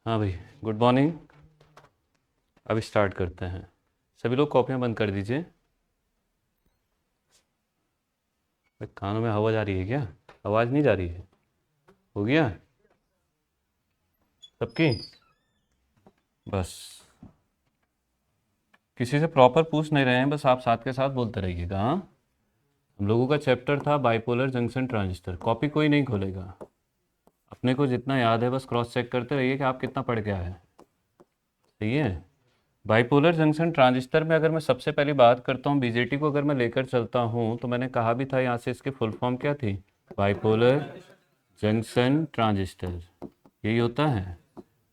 हाँ भाई, good morning. अब स्टार्ट करते हैं। सभी लोग कॉपियाँ बंद कर दीजिए। भाई, कानों में हवा जा रही है क्या? आवाज़ नहीं जा रही है? हो गया सबकी? बस किसी से प्रॉपर पूछ नहीं रहे हैं, बस आप साथ के साथ बोलते रहिएगा। हाँ, हम लोगों का चैप्टर था बाइपोलर जंक्शन ट्रांजिस्टर। कॉपी कोई नहीं खोलेगा। अपने को जितना याद है बस क्रॉस चेक करते रहिए कि आप कितना पढ़ के आए हैं। सही है। बाइपोलर जंक्शन ट्रांजिस्टर में अगर मैं सबसे पहली बात करता हूँ, बीजेटी को अगर मैं लेकर चलता हूँ तो मैंने कहा भी था यहाँ से इसकी फुल फॉर्म क्या थी? बाइपोलर जंक्शन ट्रांजिस्टर, यही होता है।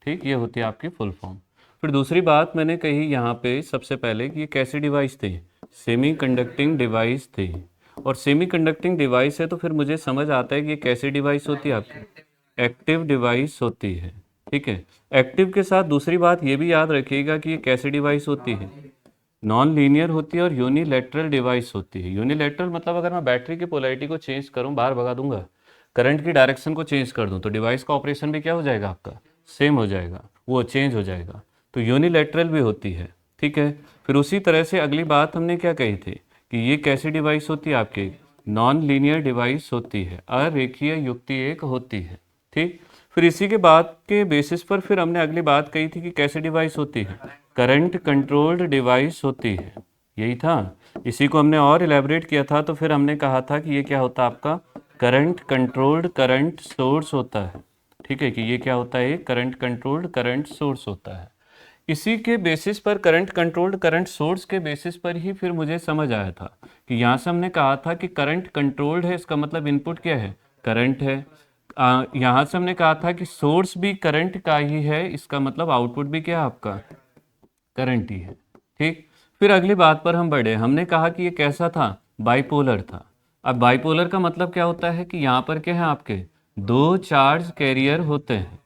ठीक, ये होती है आपकी फुल फॉर्म। फिर दूसरी बात मैंने कही यहाँ पे सबसे पहले कि ये कैसी डिवाइस थी? सेमी कंडक्टिंग डिवाइस थी। और सेमी कंडक्टिंग डिवाइस है तो फिर मुझे समझ आता है कि ये कैसी डिवाइस होती है आपकी? एक्टिव डिवाइस होती है। ठीक है। एक्टिव के साथ दूसरी बात ये भी याद रखिएगा कि ये कैसी डिवाइस होती है? नॉन लीनियर होती है और यूनिलैटरल डिवाइस होती है। यूनिलैटरल मतलब अगर मैं बैटरी की पोलैरिटी को चेंज करूं, बाहर भगा दूंगा, करंट की डायरेक्शन को चेंज कर दूं, तो डिवाइस का ऑपरेशन भी क्या हो जाएगा आपका? सेम हो जाएगा, वो चेंज हो जाएगा। तो यूनिलैटरल भी होती है। ठीक है। फिर उसी तरह से अगली बात हमने क्या कही थी कि ये कैसी डिवाइस होती है आपकी? नॉन लीनियर डिवाइस होती है, अरेखीय युक्ति एक होती है। ठीक। फिर इसी के बाद के बेसिस पर फिर हमने अगली बात कही थी कि कैसी डिवाइस होती है? करंट कंट्रोल्ड डिवाइस होती है। यही था। इसी को हमने और इलेबोरेट किया था, तो फिर हमने कहा था कि ये क्या होता है आपका? करंट कंट्रोल्ड करंट सोर्स होता है। ठीक है, कि ये क्या होता है? करंट कंट्रोल्ड करंट सोर्स होता है। इसी के बेसिस पर, करंट कंट्रोल्ड करंट सोर्स के बेसिस पर ही फिर मुझे समझ आया था कि यहाँ से हमने कहा था कि करंट कंट्रोल्ड है, इसका मतलब इनपुट क्या है? करंट है। यहाँ से हमने कहा था कि सोर्स भी करंट का ही है, इसका मतलब आउटपुट भी क्या है आपका? करंट ही है। ठीक। फिर अगली बात पर हम बढ़े। हमने कहा कि ये कैसा था? बाइपोलर था। अब बाइपोलर का मतलब क्या होता है कि यहाँ पर क्या है आपके? दो चार्ज कैरियर होते हैं।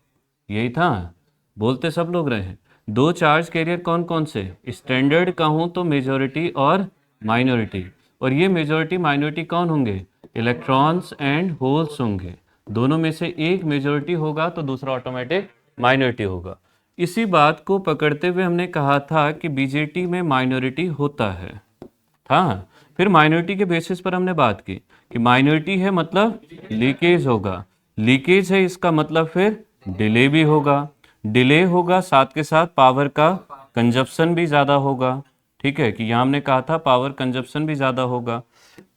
यही था। बोलते सब लोग रहे हैं। दो चार्ज कैरियर कौन कौन से? स्टैंडर्ड कहूँ तो मेजॉरिटी और माइनॉरिटी। और ये मेजॉरिटी माइनॉरिटी कौन होंगे? इलेक्ट्रॉन्स एंड होल्स होंगे। दोनों में से एक मेजॉरिटी होगा तो दूसरा ऑटोमेटिक माइनॉरिटी होगा। इसी बात को पकड़ते हुए हमने कहा था कि बीजेटी में माइनॉरिटी होता है। था। फिर माइनॉरिटी के बेसिस पर हमने बात की कि माइनॉरिटी है मतलब लीकेज होगा। लीकेज है इसका मतलब फिर डिले भी होगा। डिले होगा, साथ के साथ पावर का कंजप्शन भी ज़्यादा होगा। ठीक है, कि यहाँ हमने कहा था पावर कंजप्शन भी ज़्यादा होगा।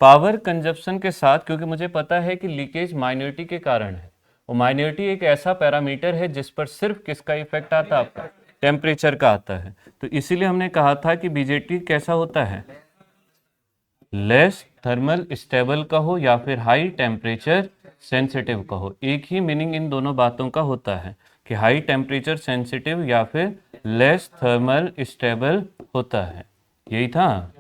पावर कंजप्शन के साथ, क्योंकि मुझे पता है कि लीकेज माइनॉरिटी के कारण है, और माइनॉरिटी एक ऐसा पैरामीटर है जिस पर सिर्फ किसका इफेक्ट आता है आपका? टेम्परेचर का आता है। तो इसीलिए हमने कहा था कि बीजेटी कैसा होता है? लेस थर्मल स्टेबल का हो या फिर हाई टेम्परेचर सेंसिटिव का हो। एक ही मीनिंग इन दोनों बातों का होता है कि हाई टेम्परेचर सेंसिटिव या फिर लेस थर्मल स्टेबल होता है। यही था।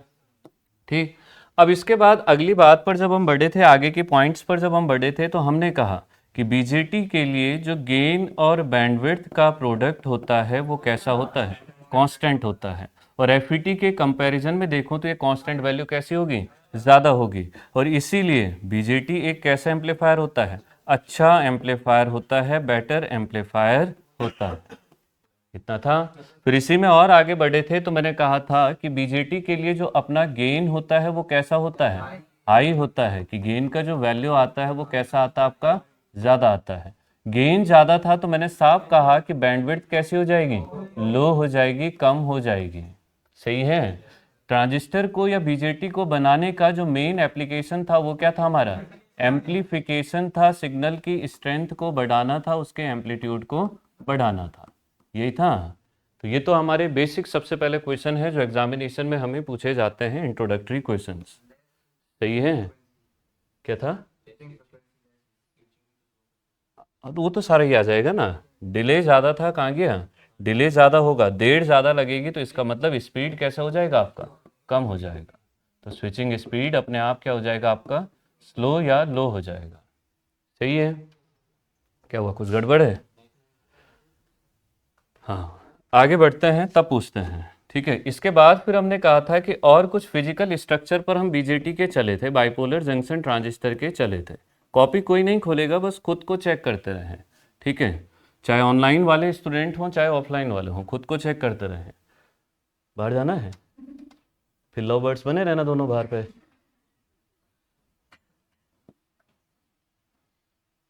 ठीक। अब इसके बाद अगली बात पर जब हम बढ़े थे, आगे के पॉइंट्स पर जब हम बढ़े थे, तो हमने कहा कि बीजेटी के लिए जो गेन और बैंडविड्थ का प्रोडक्ट होता है वो कैसा होता है? कांस्टेंट होता है। और एफईटी के कंपैरिजन में देखूं तो ये कांस्टेंट वैल्यू कैसी होगी? ज़्यादा होगी। और इसीलिए बीजेटी एक कैसा एम्पलीफायर होता है? अच्छा एम्पलीफायर होता है, बेटर एम्पलीफायर होता है। इतना था। फिर इसी में और आगे बढ़े थे तो मैंने कहा था कि बीजेटी के लिए जो अपना गेन होता है वो कैसा होता है? हाई होता है। कि गेन का जो वैल्यू आता है वो कैसा आता है आपका? ज़्यादा आता है। गेन ज़्यादा था तो मैंने साफ कहा कि बैंडविड्थ कैसी हो जाएगी? लो हो जाएगी, कम हो जाएगी। सही है। ट्रांजिस्टर को या बीजेटी को बनाने का जो मेन एप्लीकेशन था वो क्या था हमारा? एम्प्लीफिकेशन था। सिग्नल की स्ट्रेंथ को बढ़ाना था, उसके एम्पलीट्यूड को बढ़ाना था। यही था। तो ये तो हमारे बेसिक सबसे पहले क्वेश्चन है जो एग्जामिनेशन में हमें पूछे जाते हैं, इंट्रोडक्टरी क्वेश्चंस। सही है। क्या था? तो वो तो सारा ही आ जाएगा ना। डिले ज़्यादा था, कहाँ गया? डिले ज़्यादा होगा, देर ज़्यादा लगेगी, तो इसका मतलब स्पीड कैसा हो जाएगा आपका? कम हो जाएगा। तो स्विचिंग स्पीड अपने आप क्या हो जाएगा आपका? स्लो या लो हो जाएगा। सही है। क्या हुआ, कुछ गड़बड़ है? हाँ, आगे बढ़ते हैं तब पूछते हैं। ठीक है। इसके बाद फिर हमने कहा था कि और कुछ फिजिकल स्ट्रक्चर पर हम बीजेटी के चले थे, बाइपोलर जंक्शन ट्रांजिस्टर के चले थे। कॉपी कोई नहीं खोलेगा, बस खुद को चेक करते रहें। ठीक है। चाहे ऑनलाइन वाले स्टूडेंट हों चाहे ऑफलाइन वाले हों, खुद को चेक करते रहें। बाहर जाना है फिर लव बर्ड्स बने रहना दोनों बाहर पे।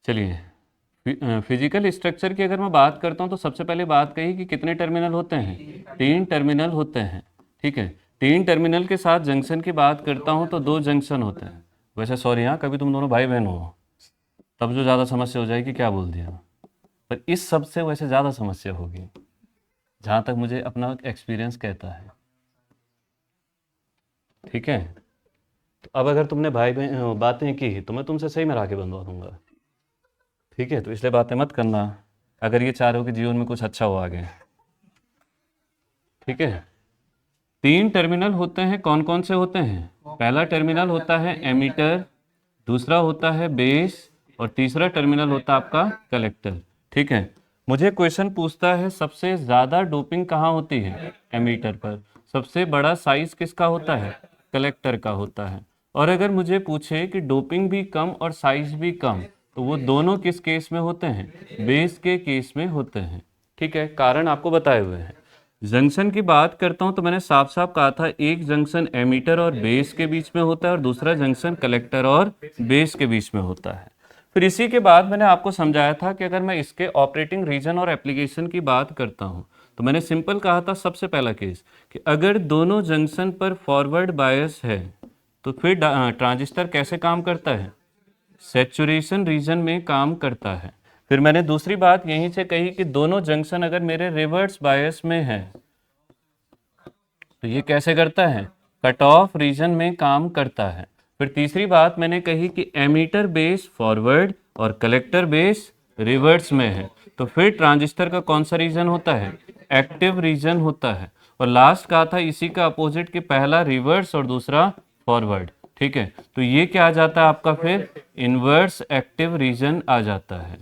चलिए, फिजिकल स्ट्रक्चर की अगर मैं बात करता हूँ तो सबसे पहले बात कही कि कितने टर्मिनल होते हैं, 3 टर्मिनल होते हैं। ठीक है, 3 टर्मिनल के साथ जंक्शन की बात करता हूँ तो 2 जंक्शन होते हैं। वैसे सॉरी हाँ, कभी तुम दोनों भाई बहन हो तब जो ज़्यादा समस्या हो जाएगी क्या बोल दिया, पर इस सब से वैसे ज़्यादा समस्या होगी जहाँ तक मुझे अपना एक्सपीरियंस कहता है। ठीक है, तो अब अगर तुमने भाई बहन बातें की तो मैं तुमसे सही में राखी बंधवा दूंगा। ठीक है, तो इसलिए बातें मत करना अगर ये चाह रहे हो कि जीवन में कुछ अच्छा हो आगे। ठीक है, 3 टर्मिनल होते हैं, कौन कौन से होते हैं? पहला टर्मिनल होता है एमीटर, दूसरा होता है बेस और तीसरा टर्मिनल होता है आपका कलेक्टर। ठीक है, मुझे क्वेश्चन पूछता है सबसे ज़्यादा डोपिंग कहाँ होती है? एमीटर पर। सबसे बड़ा साइज किसका होता है? कलेक्टर का होता है। और अगर मुझे पूछे कि डोपिंग भी कम और साइज भी कम तो वो दोनों किस केस में होते हैं? बेस के केस में होते हैं। ठीक है, कारण आपको बताए हुए हैं। जंक्शन की बात करता हूं तो मैंने साफ साफ कहा था एक जंक्शन एमीटर और बेस के बीच में होता है और दूसरा जंक्शन कलेक्टर और बेस के बीच में होता है। फिर इसी के बाद मैंने आपको समझाया था कि अगर मैं इसके ऑपरेटिंग रीजन और एप्लीकेशन की बात करता हूं तो मैंने सिंपल कहा था सबसे पहला केस कि अगर दोनों जंक्शन पर फॉरवर्ड बायस है तो फिर ट्रांजिस्टर कैसे काम करता है? सैचुरेशन रीजन में काम करता है। फिर मैंने दूसरी बात यहीं से कही कि दोनों जंक्शन अगर मेरे रिवर्स बायस में है तो ये कैसे करता है? कट ऑफ रीजन में काम करता है। फिर तीसरी बात मैंने कही कि एमीटर बेस फॉरवर्ड और कलेक्टर बेस रिवर्स में है तो फिर ट्रांजिस्टर का कौन सा रीजन होता है? एक्टिव रीजन होता है। और लास्ट कहा था इसी का अपोजिट कि पहला रिवर्स और दूसरा फॉरवर्ड। ठीक है, तो ये क्या आ जाता है आपका? फिर इनवर्स एक्टिव रीजन आ जाता है।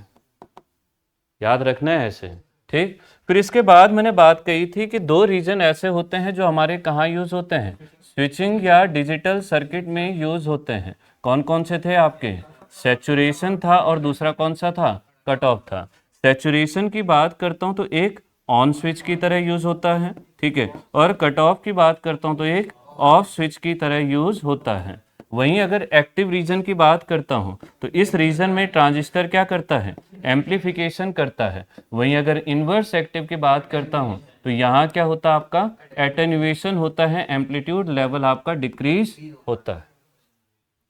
याद रखना है ऐसे। ठीक, फिर इसके बाद मैंने बात कही थी कि 2 रीजन ऐसे होते हैं जो हमारे कहाँ यूज होते हैं? स्विचिंग या डिजिटल सर्किट में यूज होते हैं। कौन कौन से थे आपके? सैचुरेशन था और दूसरा कौन सा था? कट ऑफ था। सैचुरेशन की बात करता हूं तो एक ऑन स्विच की तरह यूज होता है। ठीक है, और कट ऑफ की बात करता हूं तो एक ऑफ स्विच की तरह यूज होता है। वहीं अगर एक्टिव रीजन की बात करता हूं तो इस रीजन में ट्रांजिस्टर क्या करता है? एम्प्लीफिकेशन करता है। वहीं अगर इनवर्स एक्टिव की बात करता हूं तो यहाँ क्या होता है आपका? एटेन्यूएशन होता है, एम्पलीट्यूड लेवल आपका डिक्रीज होता है।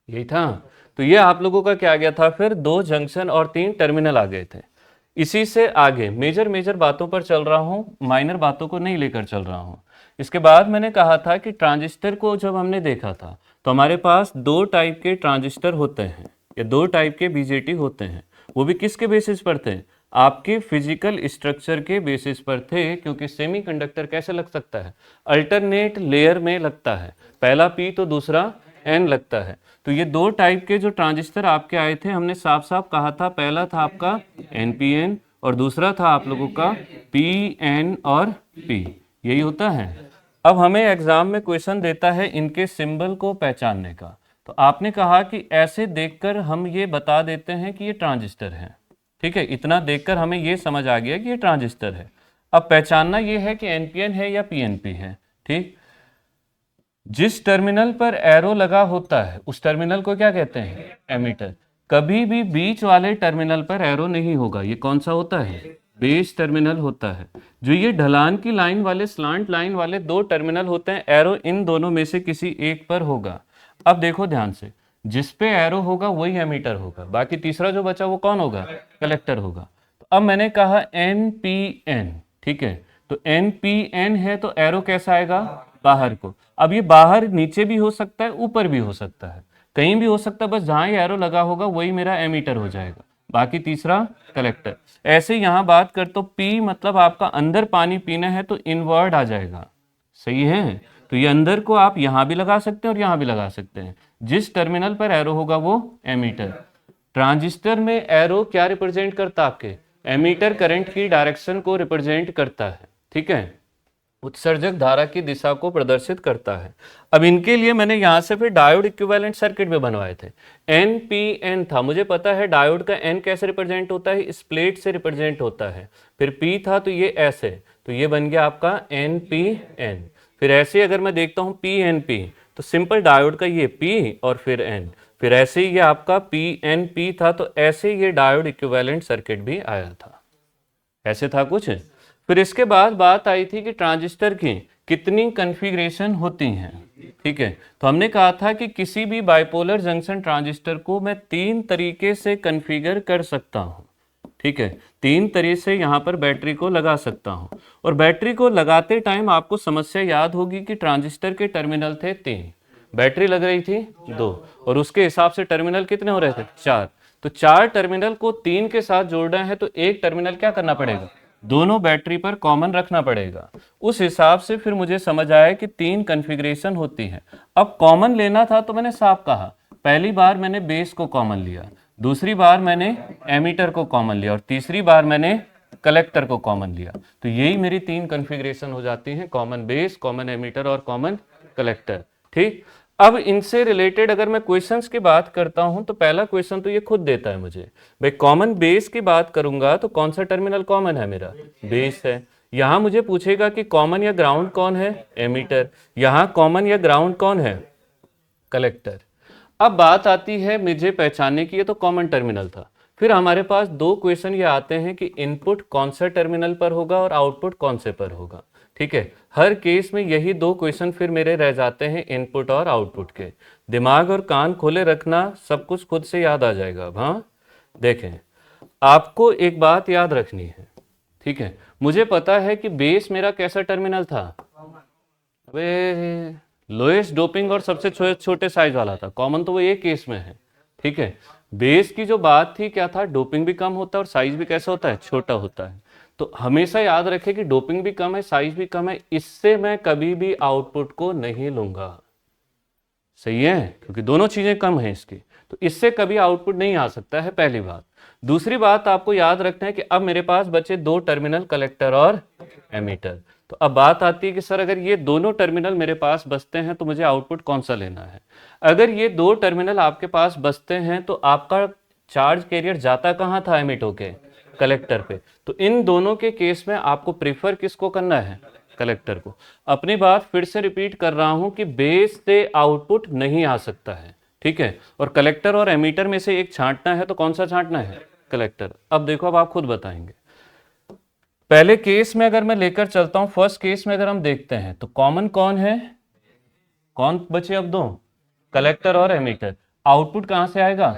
यही था। तो ये आप लोगों का क्या आ गया था? फिर 2 जंक्शन और 3 टर्मिनल आ गए थे। इसी से आगे मेजर बातों पर चल रहा हूं, माइनर बातों को नहीं लेकर चल रहा हूं। इसके बाद मैंने कहा था कि ट्रांजिस्टर को जब हमने देखा था तो हमारे पास 2 टाइप के ट्रांजिस्टर होते हैं या 2 टाइप के बीजेटी होते हैं। वो भी किसके बेसिस पर थे? आपके फिजिकल स्ट्रक्चर के बेसिस पर थे, क्योंकि सेमीकंडक्टर कैसे लग सकता है? अल्टरनेट लेयर में लगता है, पहला पी तो दूसरा एन लगता है। तो ये 2 टाइप के जो ट्रांजिस्टर आपके आए थे हमने साफ साफ कहा था, पहला था आपका एनपीएन और दूसरा था आप लोगों का पीएन और पी। यही होता है। अब हमें एग्जाम में क्वेश्चन देता है इनके सिंबल को पहचानने का, तो आपने कहा कि ऐसे देखकर हम ये बता देते हैं कि ये ट्रांजिस्टर है। ठीक है, इतना देखकर हमें ये समझ आ गया कि ये ट्रांजिस्टर है। अब पहचानना ये है कि एनपीएन है या पीएनपी है। ठीक, जिस टर्मिनल पर एरो लगा होता है उस टर्मिनल को क्या कहते हैं? एमीटर। कभी भी बीच वाले टर्मिनल पर एरो नहीं होगा। ये कौन सा होता है? बेस टर्मिनल होता है। जो ये ढलान की लाइन वाले, स्लांट लाइन वाले 2 टर्मिनल होते हैं, एरो इन दोनों में से किसी एक पर होगा। अब देखो ध्यान से, जिस पे एरो होगा वही एमीटर होगा, बाकी तीसरा जो बचा वो कौन होगा? कलेक्टर होगा। तो अब मैंने कहा एनपीएन। ठीक है, तो एनपीएन है तो एरो कैसा आएगा? बाहर को। अब ये बाहर नीचे भी हो सकता है, ऊपर भी हो सकता है, कहीं भी हो सकता है, बस जहां ये एरो लगा होगा वही मेरा एमीटर हो जाएगा, बाकी तीसरा कलेक्टर। ऐसे यहां बात कर तो पी मतलब आपका अंदर पानी पीना है तो इनवर्ड आ जाएगा। सही है, तो ये अंदर को आप यहां भी लगा सकते हैं और यहां भी लगा सकते हैं। जिस टर्मिनल पर एरो होगा वो एमीटर। ट्रांजिस्टर में एरो क्या रिप्रेजेंट करता है? आपके एमीटर करंट की डायरेक्शन को रिप्रेजेंट करता है। ठीक है, उत्सर्जक धारा की दिशा को प्रदर्शित करता है। अब इनके लिए मैंने यहाँ से फिर डायोड इक्विवेलेंट सर्किट भी बनवाए थे। एन पी एन था, मुझे पता है डायोड का एन कैसे रिप्रेजेंट होता है, इस प्लेट से रिप्रेजेंट होता है। फिर पी था तो ये ऐसे, तो ये बन गया आपका एन पी एन। फिर ऐसे अगर मैं देखता हूँ पी एन पी, तो सिंपल डायोड का ये पी और फिर एन। फिर ऐसे ही ये आपका पी एन पी था, तो ऐसे ये डायोड इक्विवेलेंट सर्किट भी आया था। ऐसे था कुछ। फिर इसके बाद बात आई थी कि ट्रांजिस्टर की कितनी कॉन्फ़िगरेशन होती हैं। ठीक है, तो हमने कहा था कि किसी भी बाइपोलर जंक्शन ट्रांजिस्टर को मैं 3 तरीके से कॉन्फ़िगर कर सकता हूँ। ठीक है, 3 तरीके से यहाँ पर बैटरी को लगा सकता हूँ। और बैटरी को लगाते टाइम आपको समस्या याद होगी कि ट्रांजिस्टर के टर्मिनल थे 3, बैटरी लग रही थी 2, और उसके हिसाब से टर्मिनल कितने हो रहे थे 4। तो 4 टर्मिनल को 3 के साथ जोड़ना है, तो एक टर्मिनल क्या करना पड़ेगा, दोनों बैटरी पर कॉमन रखना पड़ेगा। उस हिसाब से फिर मुझे समझ आया कि 3 कॉन्फ़िगरेशन होती है। अब कॉमन लेना था तो मैंने साफ कहा, पहली बार मैंने बेस को कॉमन लिया, दूसरी बार मैंने एमीटर को कॉमन लिया, और तीसरी बार मैंने कलेक्टर को कॉमन लिया। तो यही मेरी 3 कॉन्फ़िगरेशन हो जाती हैं, कॉमन बेस, कॉमन एमीटर और कॉमन कलेक्टर। ठीक, अब इनसे रिलेटेड अगर मैं क्वेश्चंस की बात करता हूं, तो पहला क्वेश्चन तो ये खुद देता है मुझे, भाई कॉमन बेस की बात करूंगा तो कौन सा टर्मिनल कॉमन है, मेरा बेस है। यहां मुझे पूछेगा कि कॉमन या ग्राउंड कौन है, एमीटर। यहां कॉमन या ग्राउंड कौन है, कलेक्टर। अब बात आती है मुझे पहचानने की, ये तो कॉमन टर्मिनल था। फिर हमारे पास 2 क्वेश्चन ये आते हैं कि इनपुट कौन सा टर्मिनल पर होगा और आउटपुट कौन से पर होगा। ठीक है, हर केस में यही 2 क्वेश्चन फिर मेरे रह जाते हैं, इनपुट और आउटपुट के। दिमाग और कान खोले रखना, सब कुछ खुद से याद आ जाएगा। अब हाँ देखें, आपको एक बात याद रखनी है। ठीक है, मुझे पता है कि बेस मेरा कैसा टर्मिनल था, अबे लोएस्ट डोपिंग और सबसे छोटे साइज वाला था। कॉमन तो वो एक केस में है। ठीक है, बेस की जो बात थी क्या था, डोपिंग भी कम होता है और साइज भी कैसा होता है, छोटा होता है। तो हमेशा याद रखें कि डोपिंग भी कम है, साइज भी कम है, इससे मैं कभी भी आउटपुट को नहीं लूंगा। सही है, क्योंकि दोनों चीजें कम हैं इसकी, तो इससे कभी आउटपुट नहीं आ सकता है, पहली बात। दूसरी बात आपको याद रखना है कि अब मेरे पास बचे 2 टर्मिनल, कलेक्टर और एमीटर। तो अब बात आती है कि सर अगर ये दोनों टर्मिनल मेरे पास बचते हैं तो मुझे आउटपुट कौन सा लेना है। अगर ये 2 टर्मिनल आपके पास बचते हैं तो आपका चार्ज कैरियर जाता कहाँ था, एमिटो के कलेक्टर पे। तो इन दोनों के केस में आपको प्रीफर किसको करना है, कलेक्टर को। अपनी बात फिर से रिपीट कर रहा हूं कि बेस से आउटपुट नहीं आ सकता है। ठीक है, और कलेक्टर और एमीटर में से एक छांटना है, तो कौन सा छांटना है, कलेक्टर। अब देखो, अब आप खुद बताएंगे। पहले केस में अगर मैं लेकर चलता हूं, फर्स्ट केस में अगर हम देखते हैं तो कॉमन कौन है, कौन बचे अब 2, कलेक्टर और एमीटर। आउटपुट कहां से आएगा,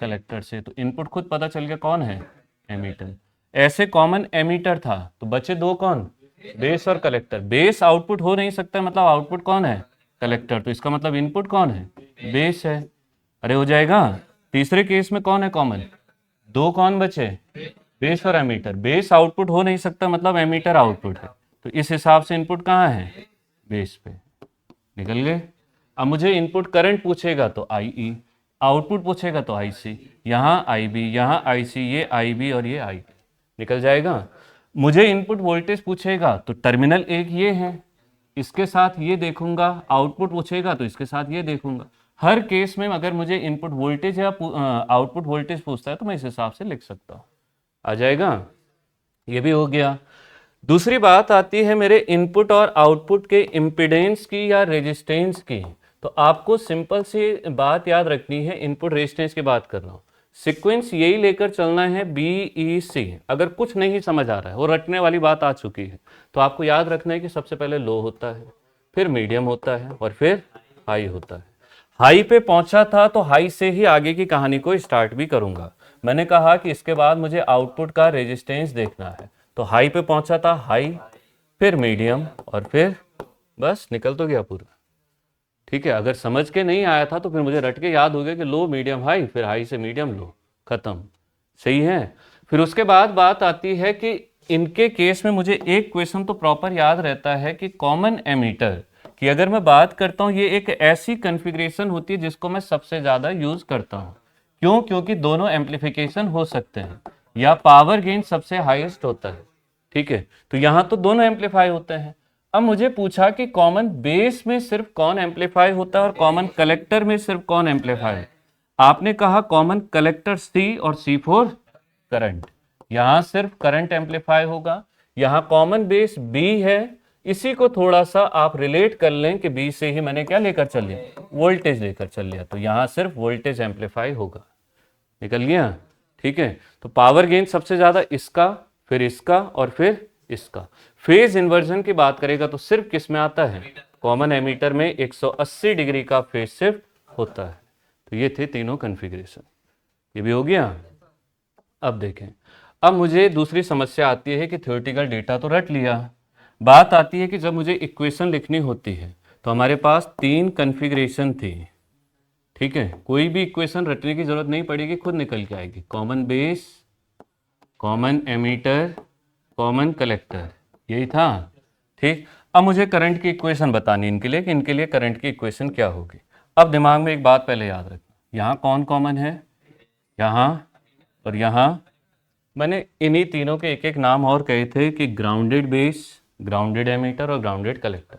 कलेक्टर से। तो इनपुट खुद पता चल गया कौन है, एमीटर। ऐसे कॉमन एमीटर था, तो बचे 2 कौन, बेस और कलेक्टर। बेस आउटपुट हो नहीं सकता, मतलब आउटपुट कौन है, कलेक्टर। तो इसका मतलब इनपुट कौन है, बेस है। अरे हो जाएगा। तीसरे केस में कौन है कॉमन, 2 कौन बचे, बेस और एमीटर। बेस आउटपुट हो नहीं सकता, मतलब एमीटर आउटपुट है। तो इस हिसाब से इनपुट कहाँ है, बेस पे। निकल गए। अब मुझे इनपुट करंट पूछेगा तो IE, आउटपुट पूछेगा तो IC। यहाँ IB, यहाँ IC, ये IB और ये IB। निकल जाएगा। मुझे इनपुट वोल्टेज पूछेगा तो टर्मिनल एक ये है, इसके साथ ये देखूंगा। आउटपुट पूछेगा तो इसके साथ ये देखूंगा। हर केस में अगर मुझे इनपुट वोल्टेज या आउटपुट वोल्टेज पूछता है तो मैं इस हिसाब से लिख सकता हूँ। आ जाएगा, ये भी हो गया। दूसरी बात आती है मेरे इनपुट और आउटपुट के इम्पीडेंस की या रेजिस्टेंस की। तो आपको सिंपल सी बात याद रखनी है, इनपुट रेजिस्टेंस की बात कर रहा हूँ। सीक्वेंस यही लेकर चलना है, BEC। अगर कुछ नहीं समझ आ रहा है, वो रटने वाली बात आ चुकी है, तो आपको याद रखना है कि सबसे पहले लो होता है, फिर मीडियम होता है और फिर हाई होता है। हाई पे पहुंचा था तो हाई से ही आगे की कहानी को स्टार्ट भी करूंगा। मैंने कहा कि इसके बाद मुझे आउटपुट का रेजिस्टेंस देखना है, तो हाई पे पहुंचा था, हाई, फिर मीडियम और फिर बस निकल तो गया पूरा। ठीक है, अगर समझ के नहीं आया था तो फिर मुझे रट के याद हो गया कि लो मीडियम हाई, फिर हाई से मीडियम लो, खत्म। सही है। फिर उसके बाद बात आती है कि इनके केस में मुझे एक क्वेश्चन तो प्रॉपर याद रहता है कि कॉमन एमीटर की अगर मैं बात करता हूं, ये एक ऐसी कॉन्फ़िगरेशन होती है जिसको मैं सबसे ज्यादा यूज करता हूं। क्यों, क्योंकि दोनों एम्पलीफिकेशन हो सकते हैं या पावर गेन सबसे हाईएस्ट होता है। ठीक है, तो यहां तो दोनों एम्पलीफाई होते हैं। अब मुझे पूछा कि कॉमन बेस में सिर्फ कौन एम्पलीफाई होता है और कॉमन कलेक्टर में सिर्फ कौन एम्पलीफाई। आपने कहा कॉमन कलेक्टर सी और सी फॉर करंट, यहां सिर्फ करंट एम्पलीफाई होगा। यहां कॉमन बेस बी है, इसी को थोड़ा सा आप रिलेट कर लें कि बी से ही मैंने क्या लेकर चल लिया, वोल्टेज लेकर चल लिया, तो यहां सिर्फ वोल्टेज एम्पलीफाई होगा। निकल गया, ठीक है। तो पावर गेन सबसे ज्यादा इसका, फिर इसका और फिर इसका। फेज इन्वर्जन की बात करेगा तो सिर्फ किस में आता है, कॉमन एमीटर में 180 डिग्री का फेज शिफ्ट होता है। तो ये थे तीनों कॉन्फ़िगरेशन, ये भी हो गया। अब देखें, अब मुझे दूसरी समस्या आती है कि थ्योरेटिकल डेटा तो रट लिया, बात आती है कि जब मुझे इक्वेशन लिखनी होती है तो हमारे पास 3 कॉन्फ़िगरेशन थी, ठीक है। कोई भी इक्वेशन रटने की जरूरत नहीं पड़ेगी, खुद निकल के आएगी। Common base, common ammeter, common collector, यही था, ठीक। अब मुझे करंट की इक्वेशन बतानी इनके लिए कि इनके लिए करंट की इक्वेशन क्या होगी। अब दिमाग में एक बात पहले याद रखना, यहाँ कौन कॉमन है, यहाँ और यहाँ। मैंने इन्हीं तीनों के एक एक नाम और कहे थे कि ग्राउंडेड बेस, ग्राउंडेड एमीटर और ग्राउंडेड कलेक्टर।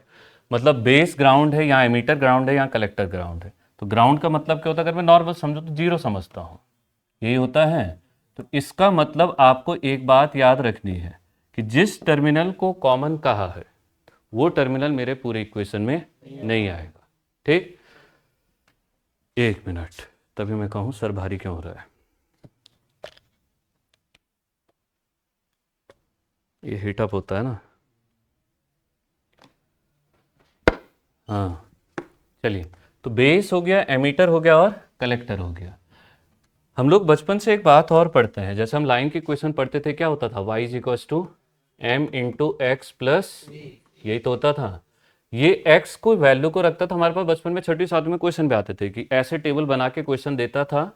मतलब बेस ग्राउंड है, यहाँ एमीटर ग्राउंड है, यहाँ कलेक्टर ग्राउंड है। तो ग्राउंड का मतलब क्या होता है, अगर मैं नॉर्मल समझो तो जीरो समझता हूँ, यही होता है। तो इसका मतलब आपको एक बात याद रखनी है कि जिस टर्मिनल को कॉमन कहा है वो टर्मिनल मेरे पूरे इक्वेशन में नहीं आएगा, ठीक। एक मिनट, तभी मैं कहूँ सर भारी क्यों हो रहा है, ये हीटअप होता है ना। हाँ चलिए, तो बेस हो गया, एमीटर हो गया और कलेक्टर हो गया। हम लोग बचपन से एक बात और पढ़ते हैं, जैसे हम लाइन की क्वेश्चन पढ़ते थे, क्या होता था, y equals to M into X plus, यही तो होता था। ये x को वैल्यू को रखता था, हमारे पास बचपन में छठी सातवीं में क्वेश्चन भी आते थे कि ऐसे टेबल बना के क्वेश्चन देता था,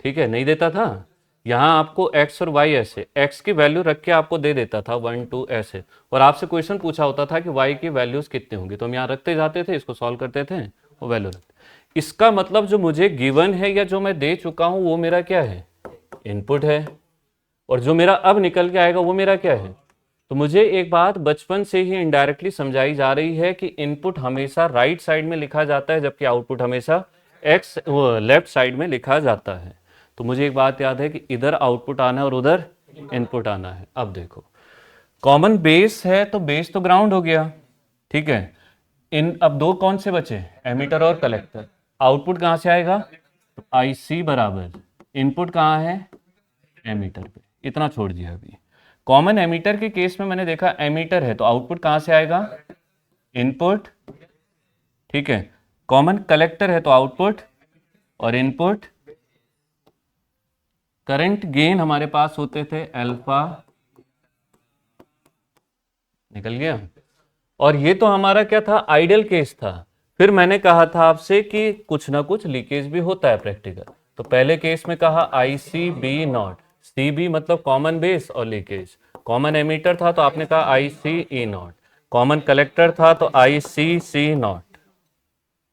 ठीक है, नहीं देता था। यहाँ आपको x और y ऐसे, x की वैल्यू रख के आपको दे देता था 1 2 ऐसे, और आपसे क्वेश्चन पूछा होता था कि y की वैल्यूज कितनी होंगी, तो हम यहाँ रखते जाते थे, इसको सॉल्व करते थे, वो वैल्यू रखते। इसका मतलब जो मुझे गिवन है या जो मैं दे चुका हूं वो मेरा क्या है, इनपुट है, और जो मेरा अब निकल के आएगा वो मेरा क्या है। तो मुझे एक बात बचपन से ही इनडायरेक्टली समझाई जा रही है कि इनपुट हमेशा राइट साइड में लिखा जाता है, जबकि आउटपुट हमेशा एक्स लेफ्ट साइड में लिखा जाता है। तो मुझे एक बात याद है कि इधर आउटपुट आना है और उधर इनपुट आना है। अब देखो, कॉमन बेस है तो बेस तो ग्राउंड हो गया, ठीक है। इन अब दो कौन से बचे, एमीटर और कलेक्टर। आउटपुट कहां से आएगा, तो आई सी बराबर इनपुट कहां है, एमीटर पे, इतना छोड़ दिया अभी। कॉमन एमीटर के केस में मैंने देखा एमीटर है तो आउटपुट कहां से आएगा, इनपुट, ठीक है। कॉमन कलेक्टर है तो आउटपुट और इनपुट। करंट गेन हमारे पास होते थे अल्फा, निकल गया। और ये तो हमारा क्या था, आइडियल केस था। फिर मैंने कहा था आपसे कि कुछ ना कुछ लीकेज भी होता है प्रैक्टिकल। तो पहले केस में कहा I C B naught, C B मतलब कॉमन बेस और लीकेज। कॉमन एमीटर था तो आपने कहा I C E naught, common collector था तो आई सी सी नॉट,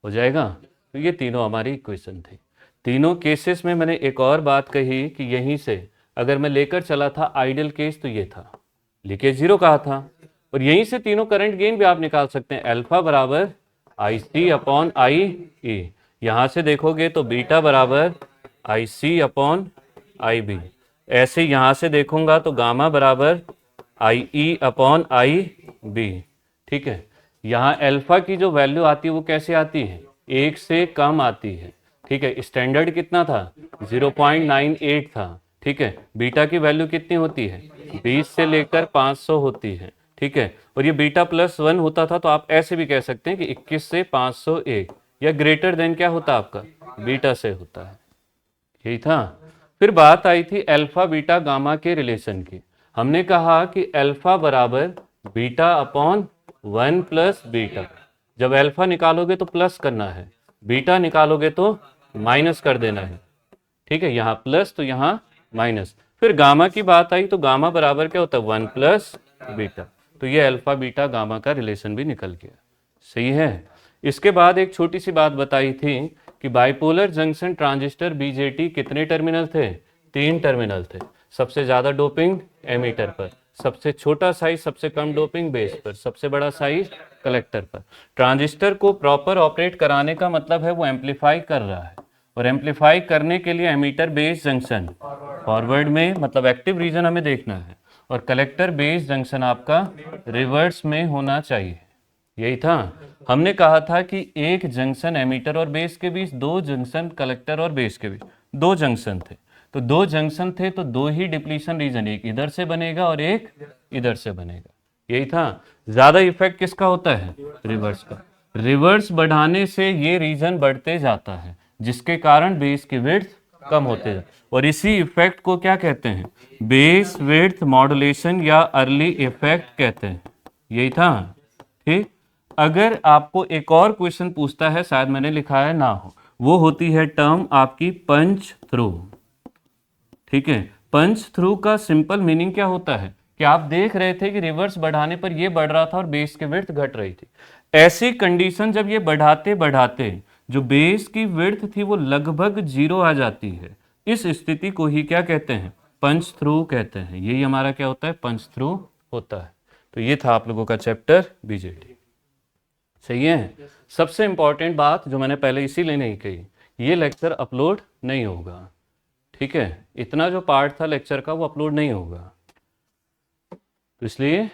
हो जाएगा। तो ये तीनों हमारी इक्वेशन थी। तीनों केसेस में मैंने एक और बात कही कि यहीं से अगर मैं लेकर चला था आइडियल केस तो ये था, लीकेज जीरो कहा था, और यहीं से तीनों करंट गेन भी आप निकाल सकते हैं। अल्फा बराबर आई सी अपॉन आई ई, यहां से देखोगे तो बीटा बराबर आई सी अपॉन आई बी, ऐसे यहां से देखूंगा तो गामा बराबर आई ई अपॉन आई बी, ठीक है। यहाँ अल्फा की जो वैल्यू आती है वो कैसे आती है, एक से कम आती है, ठीक है। स्टैंडर्ड कितना था, 0.98 था, ठीक है। बीटा की वैल्यू कितनी होती है, 20 से लेकर 500 होती है, ठीक है। और ये बीटा +1 होता था तो आप ऐसे भी कह सकते हैं कि 21 से 501, या ग्रेटर देन क्या होता आपका, बीटा से होता है, यही था। फिर बात आई थी अल्फा बीटा गामा के रिलेशन की। हमने कहा कि अल्फा बराबर बीटा अपॉन 1 प्लस बीटा। जब अल्फा निकालोगे तो प्लस करना है, बीटा निकालोगे तो माइनस कर देना है, ठीक है। यहाँ प्लस तो यहाँ माइनस। फिर गामा की बात आई तो गामा बराबर क्या होता है, 1 प्लस बीटा। तो ये अल्फा बीटा गामा का रिलेशन भी निकल गया, सही है। इसके बाद एक छोटी सी बात बताई थी कि बाइपोलर जंक्शन ट्रांजिस्टर बीजेटी कितने टर्मिनल थे, 3 टर्मिनल थे। सबसे ज़्यादा डोपिंग एमीटर पर, सबसे छोटा साइज सबसे कम डोपिंग बेस पर, सबसे बड़ा साइज कलेक्टर पर। ट्रांजिस्टर को प्रॉपर ऑपरेट कराने का मतलब है वो एम्पलीफाई कर रहा है, और एम्पलीफाई करने के लिए एमीटर बेस जंक्शन फॉरवर्ड में मतलब एक्टिव रीजन हमें देखना है, और कलेक्टर बेस जंक्शन आपका रिवर्स में होना चाहिए। यही था, हमने कहा था कि एक जंक्शन एमीटर और बेस के बीच, दो जंक्शन कलेक्टर और बेस के बीच, दो जंक्शन थे। तो दो जंक्शन थे तो दो ही डिप्लीशन रीजन, एक इधर से बनेगा और एक इधर से बनेगा। यही था। ज्यादा इफेक्ट किसका होता है? रिवर्स का। रिवर्स बढ़ाने से ये रीजन बढ़ते जाता है, जिसके कारण बेस की विड्थ कम होते जाए, और इसी इफेक्ट को क्या कहते हैं? बेस विड्थ मॉड्यूलेशन या अर्ली इफेक्ट कहते हैं। यही था। ठीक। अगर आपको एक और क्वेश्चन पूछता है, शायद मैंने लिखा है ना हो, वो होती है टर्म आपकी पंच थ्रू। ठीक है, पंच थ्रू का सिंपल मीनिंग क्या होता है कि आप देख रहे थे कि रिवर्स बढ़ाने पर ये बढ़ रहा था और बेस की विड्थ घट रही थी। ऐसी कंडीशन जब ये बढ़ाते बढ़ाते जो बेस की विड्थ थी वो लगभग 0 आ जाती है, इस स्थिति को ही क्या कहते हैं? पंच थ्रू कहते हैं। यही हमारा क्या होता है? पंच थ्रू होता है। तो ये था आप लोगों का चैप्टर बीजेटी। सही है। सबसे इंपॉर्टेंट बात जो मैंने पहले इसीलिए नहीं कही, ये लेक्चर अपलोड नहीं होगा। ठीक है, इतना जो पार्ट था लेक्चर का वो अपलोड नहीं होगा, तो इसलिए